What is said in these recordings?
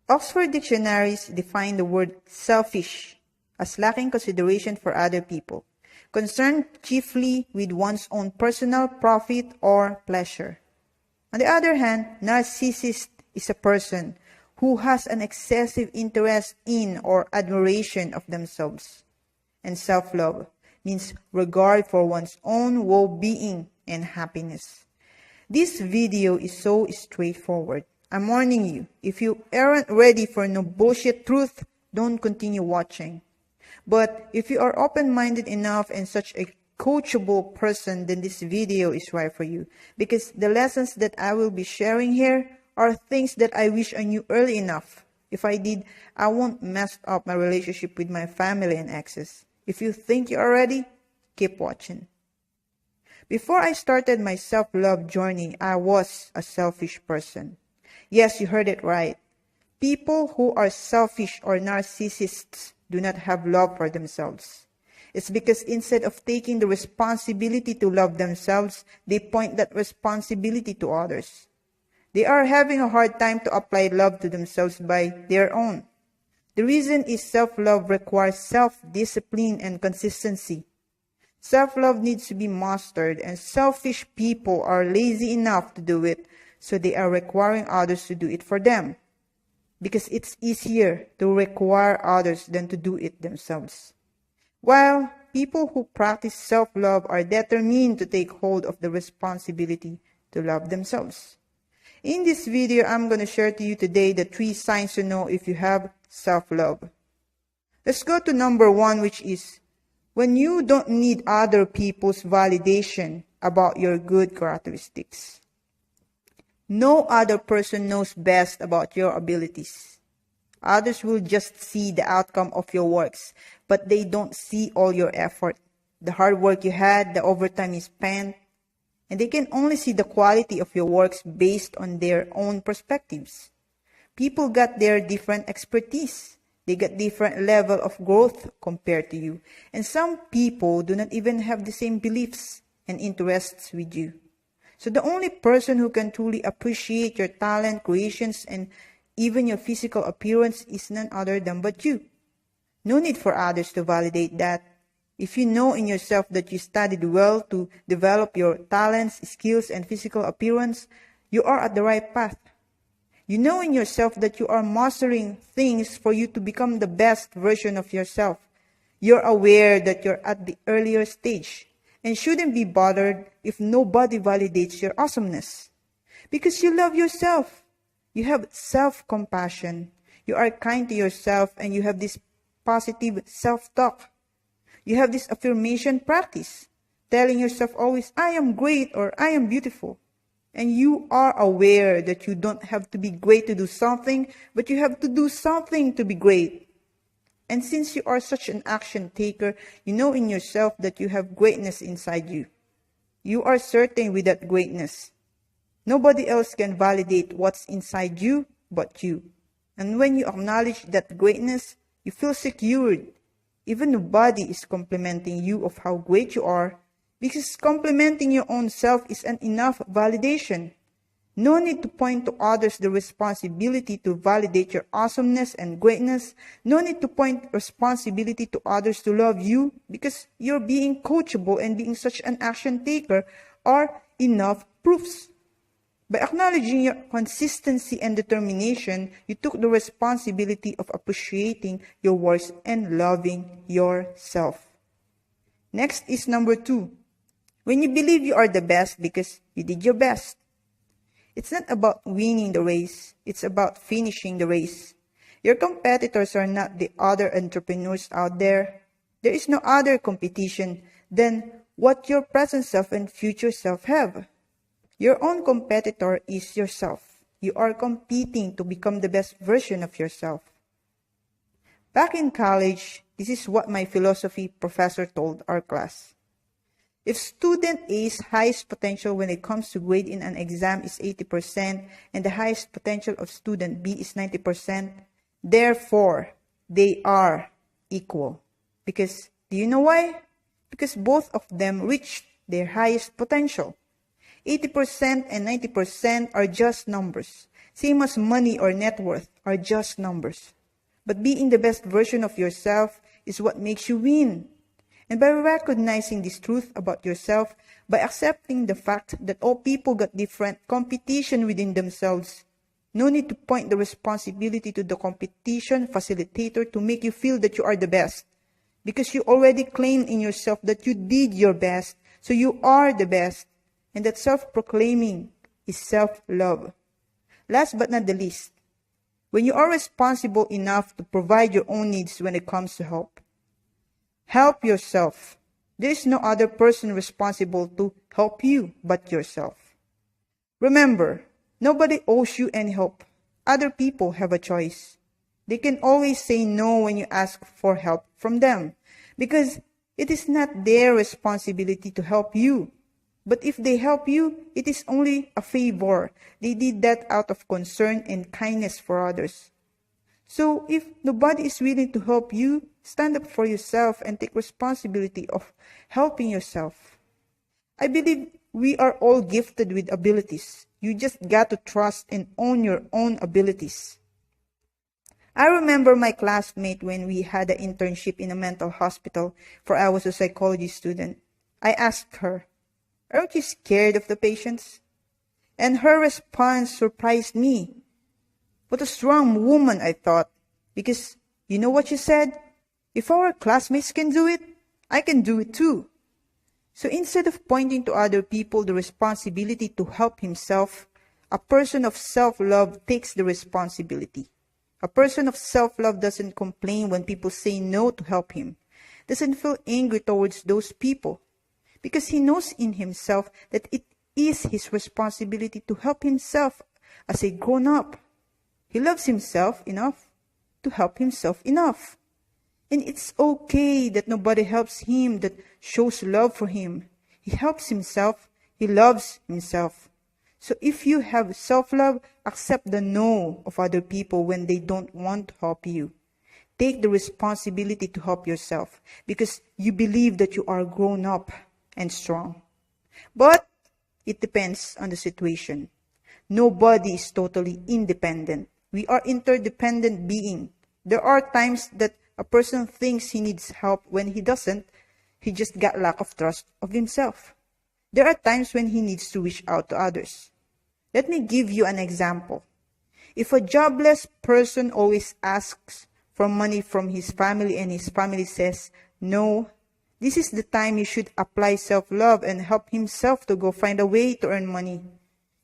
Oxford Dictionaries define the word selfish as lacking consideration for other people, concerned chiefly with one's own personal profit or pleasure. On the other hand, narcissist is a person who has an excessive interest in or admiration of themselves. And self-love means regard for one's own well-being and happiness. This video is so straightforward. I'm warning you, if you aren't ready for no bullshit truth, don't continue watching. But if you are open-minded enough and such a coachable person, then this video is right for you. Because the lessons that I will be sharing here are things that I wish I knew early enough. If I did, I won't mess up my relationship with my family and exes. If you think you are ready, keep watching. Before I started my self-love journey, I was a selfish person. Yes, you heard it right. People who are selfish or narcissists do not have love for themselves. It's because instead of taking the responsibility to love themselves, they point that responsibility to others. They are having a hard time to apply love to themselves by their own. The reason is self-love requires self-discipline and consistency. Self-love needs to be mastered, and selfish people are lazy enough to do it, so they are requiring others to do it for them. Because it's easier to require others than to do it themselves. While people who practice self-love are determined to take hold of the responsibility to love themselves. In this video, I'm going to share to you today the 3 signs to know if you have self-love. Let's go to number 1, which is when you don't need other people's validation about your good characteristics. No other person knows best about your abilities. Others will just see the outcome of your works, but they don't see all your effort, the hard work you had, the overtime you spent, and they can only see the quality of your works based on their own perspectives. People got their different expertise. They got different level of growth compared to you. And some people do not even have the same beliefs and interests with you. So the only person who can truly appreciate your talent, creations, and even your physical appearance is none other than but you. No need for others to validate that. If you know in yourself that you studied well to develop your talents, skills, and physical appearance, you are at the right path. You know in yourself that you are mastering things for you to become the best version of yourself. You're aware that you're at the earlier stage and shouldn't be bothered if nobody validates your awesomeness. Because you love yourself. You have self-compassion. You are kind to yourself and you have this positive self-talk. You have this affirmation practice, telling yourself always, I am great or I am beautiful. And you are aware that you don't have to be great to do something, but you have to do something to be great. And since you are such an action taker, you know in yourself that you have greatness inside you. You are certain with that greatness. Nobody else can validate what's inside you but you. And when you acknowledge that greatness, you feel secured. Even nobody is complimenting you of how great you are, because complimenting your own self is an enough validation. No need to point to others the responsibility to validate your awesomeness and greatness. No need to point responsibility to others to love you, because you're being coachable and being such an action taker are enough proofs. By acknowledging your consistency and determination, you took the responsibility of appreciating your works and loving yourself. Next is number 2. When you believe you are the best because you did your best. It's not about winning the race. It's about finishing the race. Your competitors are not the other entrepreneurs out there. There is no other competition than what your present self and future self have. Your own competitor is yourself. You are competing to become the best version of yourself. Back in college, this is what my philosophy professor told our class. If student A's highest potential when it comes to grade in an exam is 80% and the highest potential of student B is 90%, therefore, they are equal. Because, do you know why? Because both of them reached their highest potential. 80% and 90% are just numbers. same as money or net worth, are just numbers. But being the best version of yourself is what makes you win. And by recognizing this truth about yourself, by accepting the fact that all people got different competition within themselves, no need to point the responsibility to the competition facilitator to make you feel that you are the best. Because you already claim in yourself that you did your best, so you are the best. And that self-proclaiming is self-love. Last but not the least, when you are responsible enough to provide your own needs when it comes to help, help yourself. There is no other person responsible to help you but yourself. Remember, nobody owes you any help. Other people have a choice. They can always say no when you ask for help from them, because it is not their responsibility to help you. But if they help you, it is only a favor. They did that out of concern and kindness for others. So if nobody is willing to help you, stand up for yourself and take responsibility of helping yourself. I believe we are all gifted with abilities. You just got to trust and own your own abilities. I remember my classmate when we had an internship in a mental hospital, for I was a psychology student. I asked her, "Aren't you scared of the patients?" And her response surprised me. What a strong woman, I thought. Because you know what she said? If our classmates can do it, I can do it too. So instead of pointing to other people the responsibility to help himself, a person of self-love takes the responsibility. A person of self-love doesn't complain when people say no to help him, doesn't feel angry towards those people, because he knows in himself that it is his responsibility to help himself as a grown-up. He loves himself enough to help himself enough. And it's okay that nobody helps him that shows love for him. He helps himself. He loves himself. So if you have self-love, accept the no of other people when they don't want to help you. Take the responsibility to help yourself because you believe that you are grown up and strong. But it depends on the situation. Nobody is totally independent. We are interdependent beings. There are times that a person thinks he needs help when he doesn't. He just got lack of trust of himself. There are times when he needs to reach out to others. Let me give you an example. If a jobless person always asks for money from his family and his family says no, this is the time he should apply self-love and help himself to go find a way to earn money.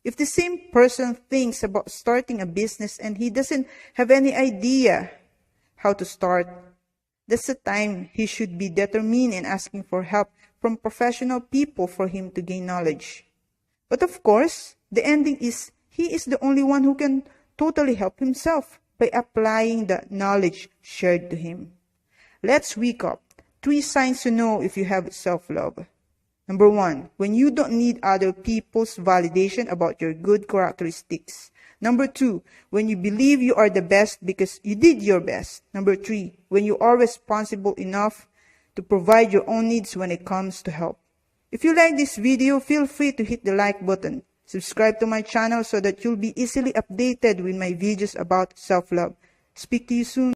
If the same person thinks about starting a business and he doesn't have any idea how to start, that's the time he should be determined in asking for help from professional people for him to gain knowledge. But of course, the ending is he is the only one who can totally help himself by applying the knowledge shared to him. Let's recap 3 signs to know if you have self-love. Number 1, when you don't need other people's validation about your good characteristics. Number 2, when you believe you are the best because you did your best. Number 3, when you are responsible enough to provide your own needs when it comes to help. If you like this video, feel free to hit the like button. Subscribe to my channel so that you'll be easily updated with my videos about self-love. Speak to you soon.